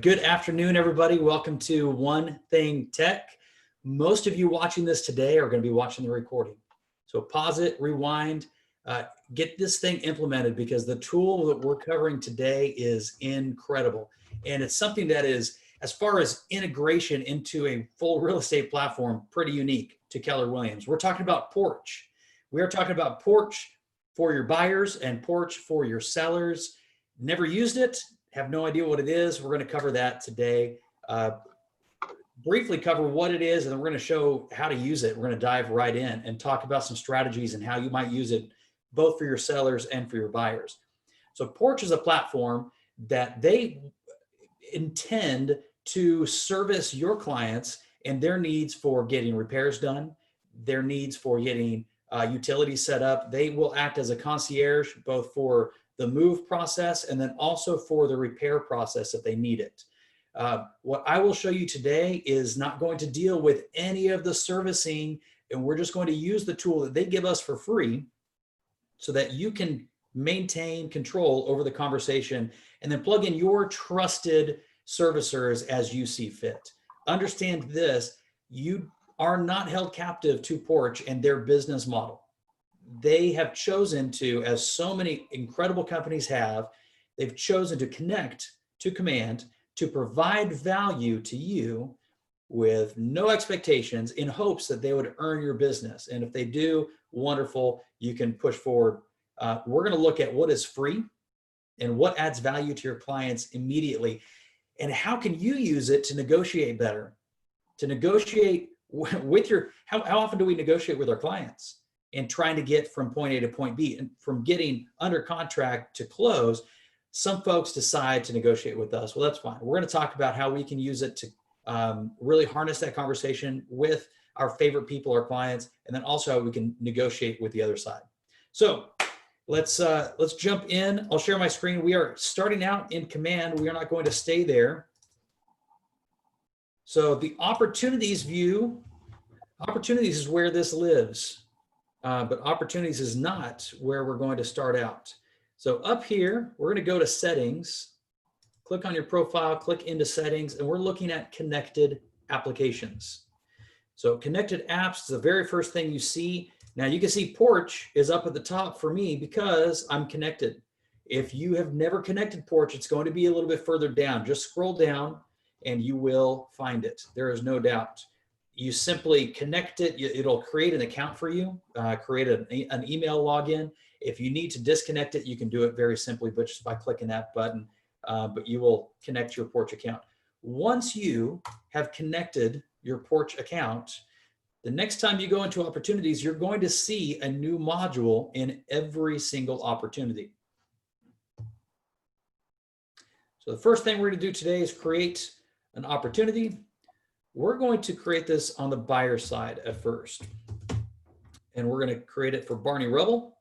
Good afternoon, everybody. Welcome to One Thing Tech. Most of you watching this today are going to be watching the recording. So pause it, rewind, get this thing implemented because the tool that we're covering today is incredible. And it's something that is, as far as integration into a full real estate platform, pretty unique to Keller Williams. We're talking about Porch. We are talking about Porch for your buyers and Porch for your sellers. Never used it, have no idea what it is. We're going to cover that today. Briefly cover what it is, and then we're going to show how to use it. We're going to dive right in and talk about some strategies and how you might use it both for your sellers and for your buyers. So Porch is a platform that they intend to service your clients and their needs for getting repairs done, their needs for getting utilities set up. They will act as a concierge both for the move process and then also for the repair process if they need it. What I will show you today is not going to deal with any of the servicing, and we're just going to use the tool that they give us for free so that you can maintain control over the conversation and then plug in your trusted servicers as you see fit. Understand this, you are not held captive to Porch and their business model. They have chosen to, as so many incredible companies have, they've chosen to connect to command to provide value to you with no expectations in hopes that they would earn your business. And if they do, wonderful, you can push forward. We're going to look at what is free and what adds value to your clients immediately. And how can you use it to negotiate better, to negotiate with your, how often do we negotiate with our clients? And trying to get from point A to point B, and from getting under contract to close, some folks decide to negotiate with us. Well, that's fine. We're going to talk about how we can use it to really harness that conversation with our favorite people, our clients, and then also how we can negotiate with the other side. So let's jump in. I'll share my screen. We are starting out in command. We are not going to stay there. So the opportunities view, opportunities is where this lives. But opportunities is not where we're going to start out. So up here, we're going to go to settings, click on your profile, click into settings, and we're looking at connected applications. So connected apps is the very first thing you see. Now you can see Porch is up at the top for me because I'm connected. If you have never connected Porch, it's going to be a little bit further down. Just scroll down and you will find it. There is no doubt. You simply connect it. It'll create an account for you, create an email login. If you need to disconnect it, you can do it very simply, but just by clicking that button, but you will connect your Porch account. Once you have connected your Porch account, the next time you go into opportunities, you're going to see a new module in every single opportunity. So the first thing we're going to do today is create an opportunity. We're going to create this on the buyer side at first. And we're going to create it for Barney Rubble.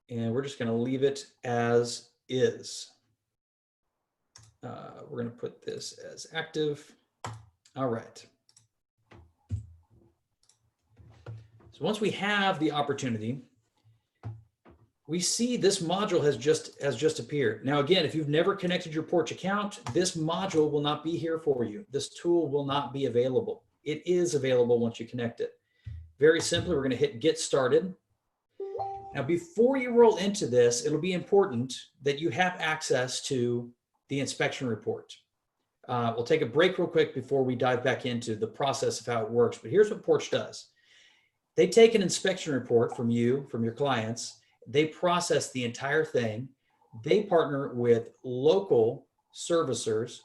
And we're just going to leave it as is. We're going to put this as active. All right. So once we have the opportunity, we see this module has just appeared. Now, again, if you've never connected your Porch account, this module will not be here for you. This tool will not be available. It is available once you connect it. Very simply, we're going to hit Get Started. Now, before you roll into this, it'll be important that you have access to the inspection report. We'll take a break real quick before we dive back into the process of how it works. But here's what Porch does. They take an inspection report from you, from your clients. They process the entire thing. They partner with local servicers,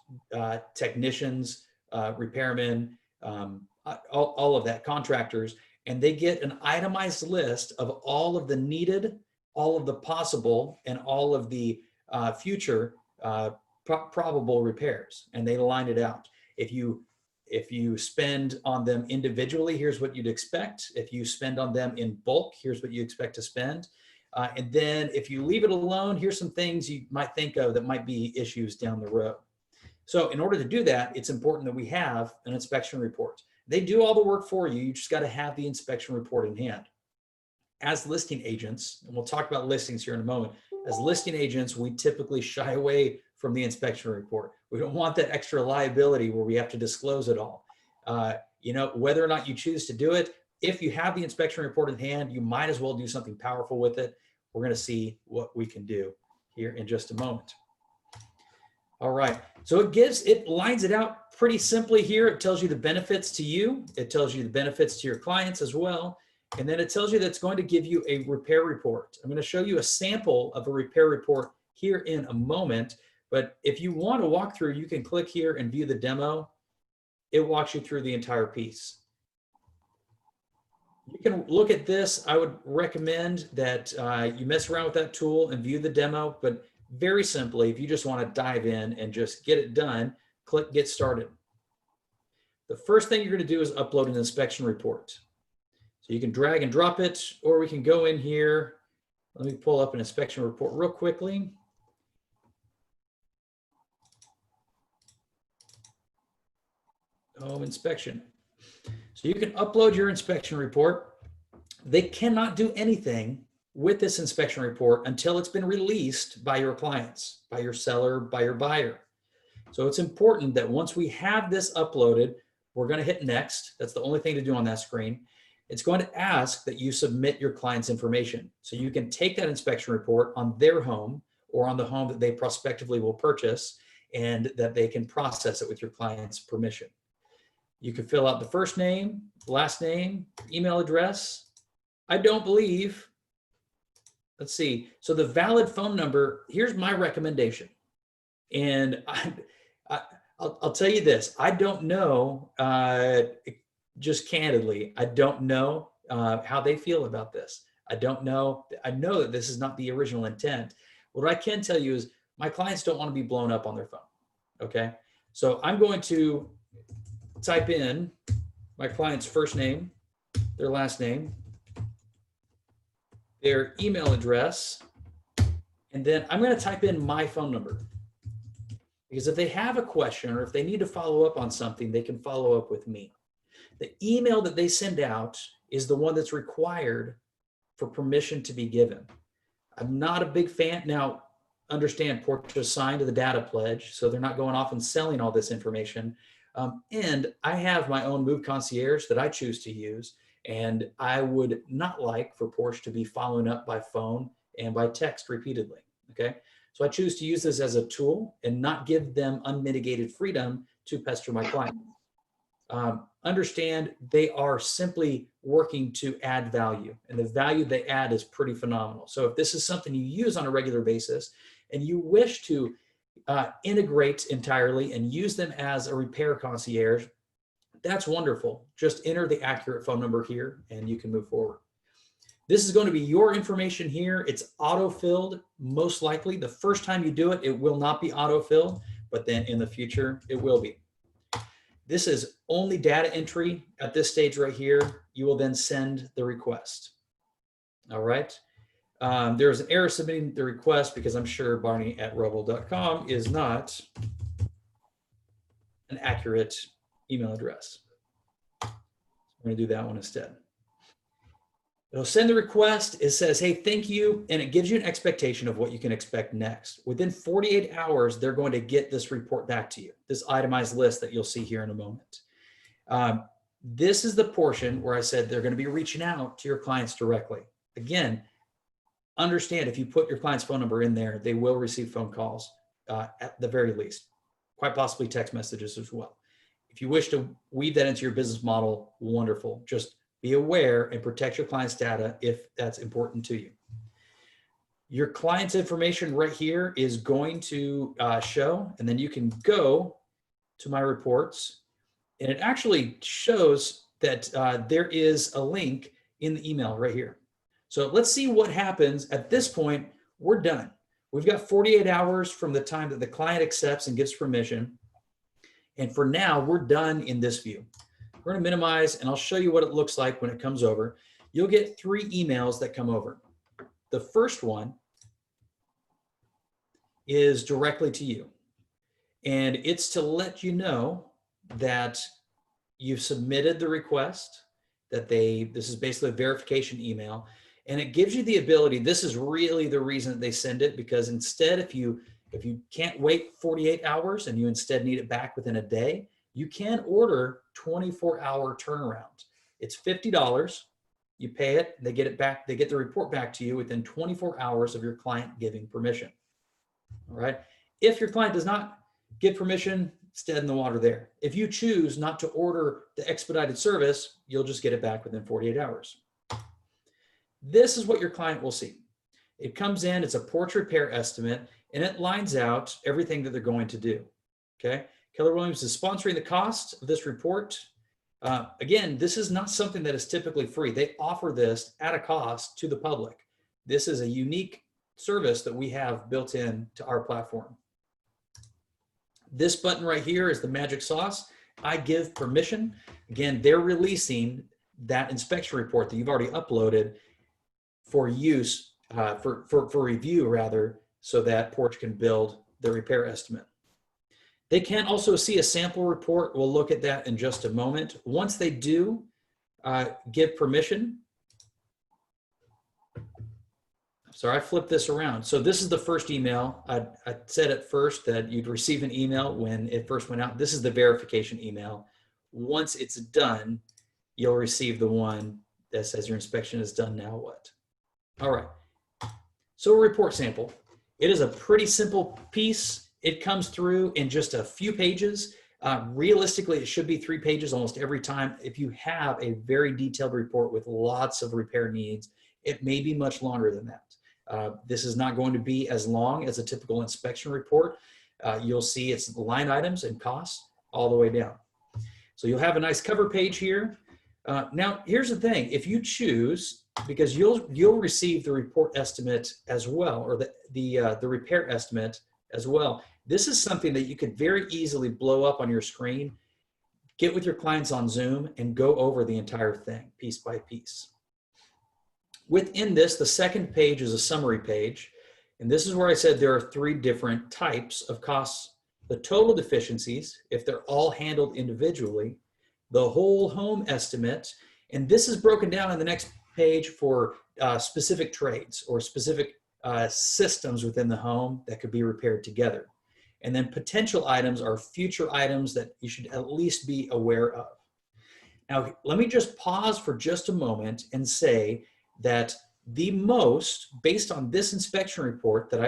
technicians, repairmen, all of that, contractors, and they get an itemized list of all of the needed, all of the possible, and all of the future probable repairs, and they line it out. If you spend on them individually, here's what you'd expect. If you spend on them in bulk, here's what you expect to spend. And then if you leave it alone, here's some things you might think of that might be issues down the road. So in order to do that, it's important that we have an inspection report. They do all the work for you. You just got to have the inspection report in hand. As listing agents, and we'll talk about listings here in a moment, as listing agents, we typically shy away from the inspection report. We don't want that extra liability where we have to disclose it all. You know, whether or not you choose to do it, if you have the inspection report in hand, you might as well do something powerful with it. We're going to see what we can do here in just a moment. All right, so it lines it out pretty simply here. It tells you the benefits to you. It tells you the benefits to your clients as well. And then it tells you that it's going to give you a repair report. I'm going to show you a sample of a repair report here in a moment. But if you want to walk through, you can click here and view the demo. It walks you through the entire piece. You can look at this. I would recommend that you mess around with that tool and view the demo. But very simply, if you just want to dive in and just get it done, click Get Started. The first thing you're going to do is upload an inspection report. So you can drag and drop it, or we can go in here. Let me pull up an inspection report real quickly. Home inspection. So you can upload your inspection report. They cannot do anything with this inspection report until it's been released by your clients, by your seller, by your buyer. So it's important that once we have this uploaded, we're going to hit next. That's the only thing to do on that screen. It's going to ask that you submit your client's information. So you can take that inspection report on their home or on the home that they prospectively will purchase, and that they can process it with your client's permission. You can fill out the first name, last name, email address. I don't believe, let's see. So the valid phone number, here's my recommendation. And I'll tell you this, I don't know, just candidly, I don't know how they feel about this. I don't know. I know that this is not the original intent. What I can tell you is my clients don't want to be blown up on their phone. Okay. So I'm going to type in my client's first name, their last name, their email address, and then I'm going to type in my phone number. Because if they have a question or if they need to follow up on something, they can follow up with me. The email that they send out is the one that's required for permission to be given. I'm not a big fan. Now, understand Porch is signed to the data pledge, so they're not going off and selling all this information. And I have my own Move Concierge that I choose to use, and I would not like for Porch to be following up by phone and by text repeatedly, okay? So I choose to use this as a tool and not give them unmitigated freedom to pester my client. Understand they are simply working to add value, and the value they add is pretty phenomenal. So if this is something you use on a regular basis and you wish to integrate entirely and use them as a repair concierge, that's wonderful. Just enter the accurate phone number here and you can move forward. This is going to be your information here. It's auto-filled, most likely. The first time you do it, it will not be auto-filled, but then in the future, it will be. This is only data entry at this stage right here. You will then send the request. All right. There's an error submitting the request because I'm sure Barney@robo.com is not an accurate email address. I'm going to do that one instead. It'll send the request. It says, hey, thank you. And it gives you an expectation of what you can expect next. Within 48 hours, they're going to get this report back to you, this itemized list that you'll see here in a moment. This is the portion where I said they're going to be reaching out to your clients directly. Again, understand if you put your client's phone number in there, they will receive phone calls at the very least, quite possibly text messages as well. If you wish to weave that into your business model, wonderful. Just be aware and protect your client's data if that's important to you. Your client's information right here is going to show, and then you can go to my reports, and it actually shows that there is a link in the email right here. So let's see what happens. At this point, we're done. We've got 48 hours from the time that the client accepts and gives permission. And for now, we're done in this view. We're going to minimize, and I'll show you what it looks like when it comes over. You'll get 3 emails that come over. The first one is directly to you, and it's to let you know that you've submitted the request, that this is basically a verification email, and it gives you the ability. This is really the reason that they send it, because instead, if you If you can't wait 48 hours and you instead need it back within a day, you can order 24-hour turnaround. It's $50. You pay it, they get it back, they get the report back to you within 24 hours of your client giving permission. All right. If your client does not give permission, it's dead in the water there. If you choose not to order the expedited service, you'll just get it back within 48 hours. This is what your client will see. It comes in, it's a porch repair estimate, and it lines out everything that they're going to do. Okay. Keller Williams is sponsoring the cost of this report. Again, this is not something that is typically free. They offer this at a cost to the public. This is a unique service that we have built in to our platform. This button right here is the magic sauce. I give permission. Again, they're releasing that inspection report that you've already uploaded for use, for review rather, so that Porch can build the repair estimate. They can also see a sample report. We'll look at that in just a moment. Once they do give permission, sorry, I flipped this around. So this is the first email. I said at first that you'd receive an email when it first went out. This is the verification email. Once it's done, you'll receive the one that says your inspection is done, now what? All right, so a report sample. It is a pretty simple piece. It comes through in just a few pages. Realistically, it should be 3 pages almost every time. If you have a very detailed report with lots of repair needs, it may be much longer than that. This is not going to be as long as a typical inspection report. You'll see it's line items and costs all the way down. So you'll have a nice cover page here. Now, here's the thing. If you choose, because you'll receive the report estimate as well, or the repair estimate as well. This is something that you could very easily blow up on your screen, get with your clients on Zoom, and go over the entire thing piece by piece. Within this, the second page is a summary page. And this is where I said there are 3 different types of costs. The total deficiencies, if they're all handled individually, the whole home estimate, and this is broken down in the next page for specific trades or specific systems within the home that could be repaired together. And then potential items are future items that you should at least be aware of. Now, let me just pause for just a moment and say that the most, based on this inspection report that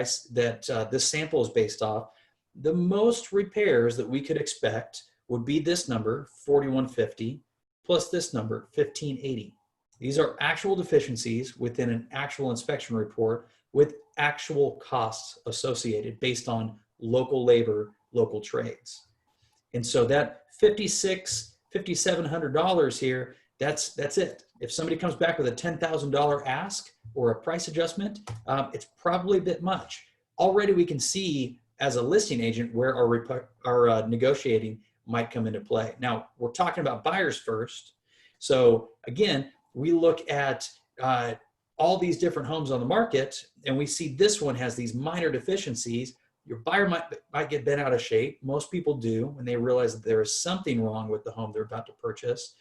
this sample is based off, the most repairs that we could expect would be this number, 4150, plus this number, 1580. These are actual deficiencies within an actual inspection report with actual costs associated based on local labor, local trades. And so that $5,700 here, that's it. If somebody comes back with a $10,000 ask or a price adjustment, it's probably a bit much. Already we can see as a listing agent where our negotiating might come into play. Now, we're talking about buyers first. So again, we look at all these different homes on the market, and we see this one has these minor deficiencies. Your buyer might get bent out of shape. Most people do when they realize that there is something wrong with the home they're about to purchase.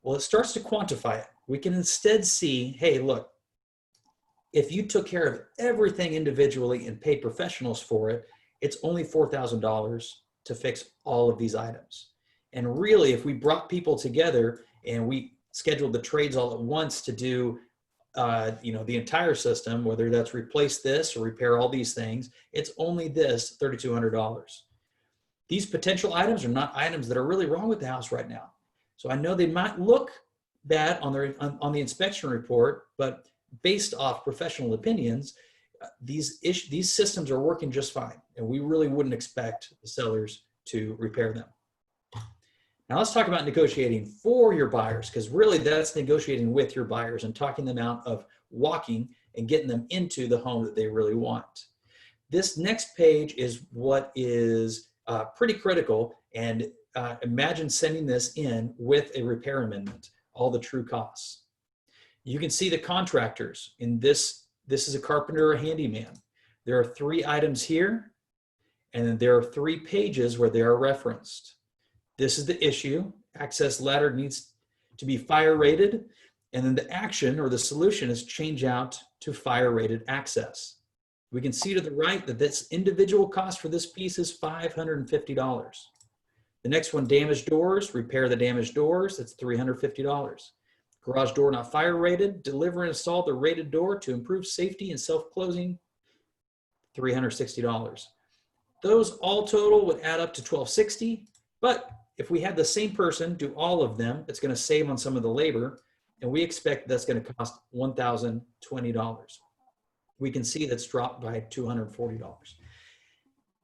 Well, it starts to quantify it. We can instead see, hey, look, if you took care of everything individually and paid professionals for it, it's only $4,000 to fix all of these items. And really, if we brought people together and we scheduled the trades all at once to do the entire system, whether that's replace this or repair all these things, it's only this $3,200. These potential items are not items that are really wrong with the house right now. So I know they might look bad on the inspection report, but based off professional opinions, these systems are working just fine, and we really wouldn't expect the sellers to repair them. Now let's talk about negotiating for your buyers, because really that's negotiating with your buyers and talking them out of walking and getting them into the home that they really want. This next page is what is pretty critical, and imagine sending this in with a repair amendment, all the true costs. You can see the contractors in this. This is a carpenter or a handyman. There are 3 items here, and then there are 3 pages where they are referenced. This is the issue. Access ladder needs to be fire rated, and then the action or the solution is change out to fire rated access. We can see to the right that this individual cost for this piece is $550. The next one, damaged doors, repair the damaged doors, that's $350. Garage door not fire rated, deliver and install the rated door to improve safety and self-closing, $360. Those all total would add up to $1,260, but if we had the same person do all of them, it's going to save on some of the labor, and we expect that's going to cost $1,020. We can see that's dropped by $240.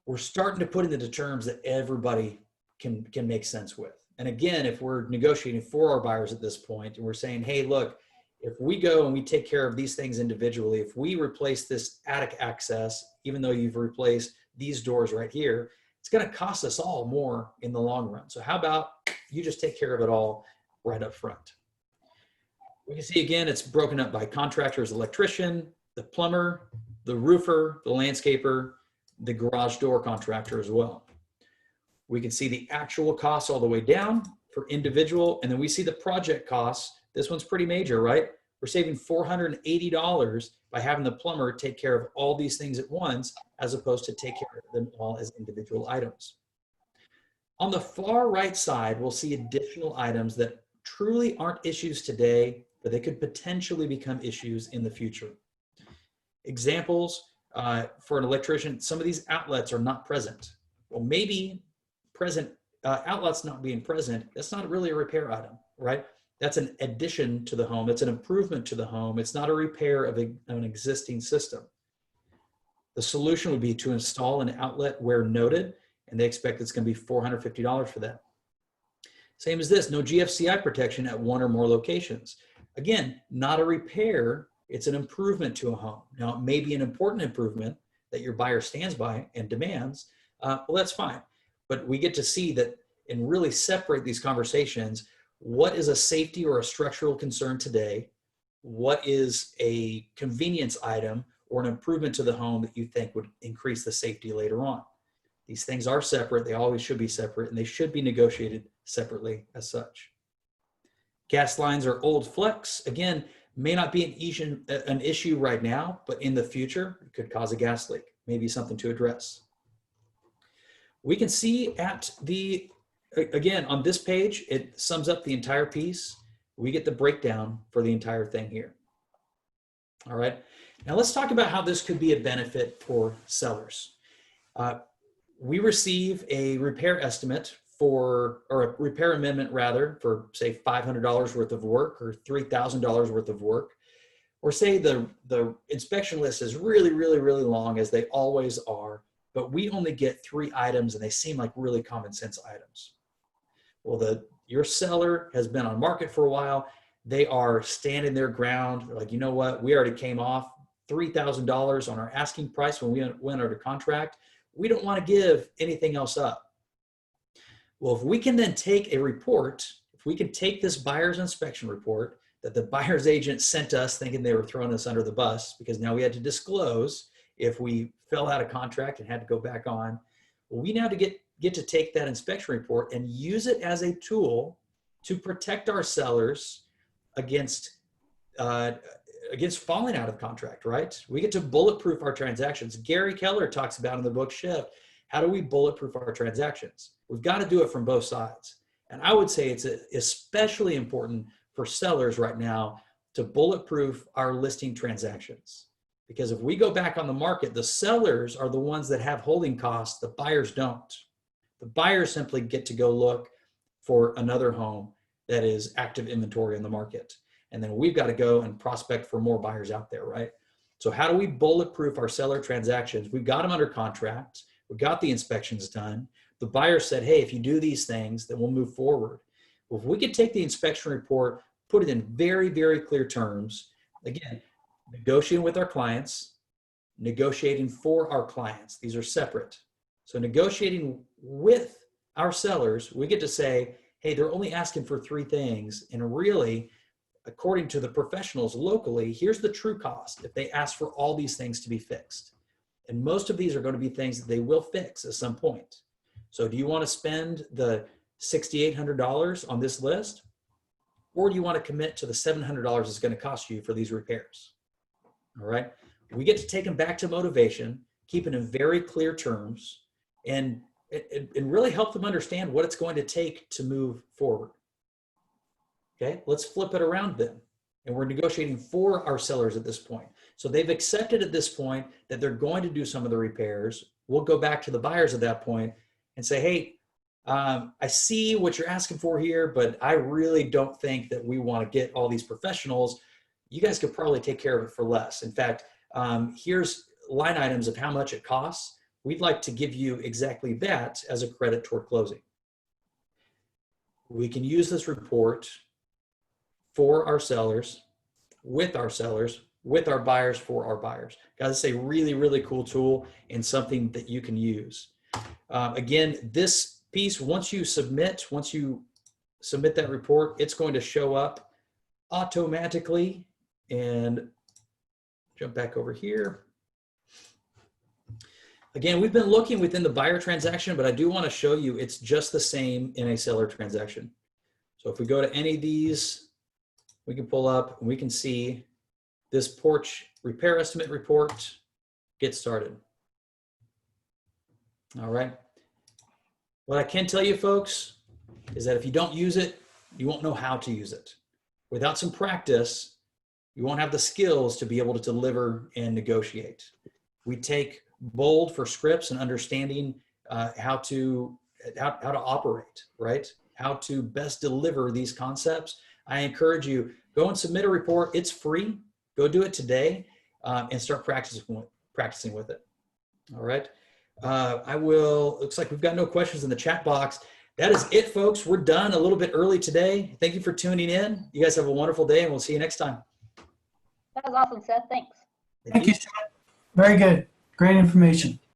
We're starting to put it into terms that everybody can make sense with. And again, if we're negotiating for our buyers at this point and we're saying, hey, look, if we go and we take care of these things individually, if we replace this attic access, even though you've replaced these doors right here, it's going to cost us all more in the long run. So how about you just take care of it all right up front? We can see again, it's broken up by contractors, electrician, the plumber, the roofer, the landscaper, the garage door contractor as well. We can see the actual costs all the way down for individual, and then we see the project costs. This one's pretty major, right? We're saving $480 by having the plumber take care of all these things at once, as opposed to take care of them all as individual items. On the far right side, we'll see additional items that truly aren't issues today, but they could potentially become issues in the future. Examples for an electrician, some of these outlets are not present. Well, maybe present outlets not being present, that's not really a repair item, right? That's an addition to the home. It's an improvement to the home. It's not a repair of an existing system. The solution would be to install an outlet where noted, and they expect it's going to be $450 for that. Same as this, no GFCI protection at one or more locations. Again, not a repair, it's an improvement to a home. Now, it may be an important improvement that your buyer stands by and demands, well, that's fine. But we get to see that and really separate these conversations. What is a safety or a structural concern today? What is a convenience item or an improvement to the home that you think would increase the safety later on? These things are separate. They always should be separate, and they should be negotiated separately as such. Gas lines are old flex. Again, may not be an issue right now, but in the future, it could cause a gas leak. Maybe something to address. We can see at the, again, on this page, it sums up the entire piece. We get the breakdown for the entire thing here. All right. Now let's talk about how this could be a benefit for sellers. We receive a repair estimate for, or a repair amendment rather, for say $500 worth of work or $3,000 worth of work, or say the inspection list is really, really, really long, as they always are, but we only get 3 items and they seem like really common sense items. Well, your seller has been on market for a while. They are standing their ground. They're like, you know what? We already came off $3,000 on our asking price when we went under contract. We don't want to give anything else up. Well, if we can then take a report, if we can take this buyer's inspection report that the buyer's agent sent us thinking they were throwing us under the bus, because now we had to disclose if we fell out of contract and had to go back on. Well, we now get to take that inspection report and use it as a tool to protect our sellers against falling out of contract, right? We get to bulletproof our transactions. Gary Keller talks about in the book Shift, how do we bulletproof our transactions? We've got to do it from both sides. And I would say it's especially important for sellers right now to bulletproof our listing transactions. Because if we go back on the market, the sellers are the ones that have holding costs, the buyers don't. The buyers simply get to go look for another home that is active inventory in the market. And then we've got to go and prospect for more buyers out there, right? So how do we bulletproof our seller transactions? We've got them under contract. We got the inspections done. The buyer said, hey, if you do these things, then we'll move forward. Well, if we could take the inspection report, put it in very, very clear terms, again, negotiating with our clients, negotiating for our clients. These are separate. So negotiating with our sellers, we get to say, hey, they're only asking for 3 things. And really, according to the professionals locally, here's the true cost if they ask for all these things to be fixed. And most of these are going to be things that they will fix at some point. So do you want to spend the $6,800 on this list? Or do you want to commit to the $700 it's going to cost you for these repairs? All right. We get to take them back to motivation, keep it in very clear terms, and really help them understand what it's going to take to move forward. Okay, let's flip it around then. And we're negotiating for our sellers at this point. So they've accepted at this point that they're going to do some of the repairs. We'll go back to the buyers at that point and say, hey, I see what you're asking for here, but I really don't think that we want to get all these professionals. You guys could probably take care of it for less. In fact, here's line items of how much it costs. We'd like to give you exactly that as a credit toward closing. We can use this report for our sellers, with our buyers, for our buyers. Guys, it's a really, really cool tool and something that you can use. Again, this piece, once you submit that report, it's going to show up automatically. And jump back over here. Again, we've been looking within the buyer transaction, but I do want to show you it's just the same in a seller transaction. So if we go to any of these, we can pull up and we can see this Porch repair estimate report. Get started. All right. What I can tell you, folks, is that if you don't use it, you won't know how to use it. Without some practice, you won't have the skills to be able to deliver and negotiate. We take bold for scripts and understanding how to operate, right? How to best deliver these concepts. I encourage you, go and submit a report. It's free. Go do it today and start practicing with it. All right. Looks like we've got no questions in the chat box. That is it, folks. We're done a little bit early today. Thank you for tuning in. You guys have a wonderful day, and we'll see you next time. That was awesome, Seth. Thanks. Thank you, Seth. Very good. Great information.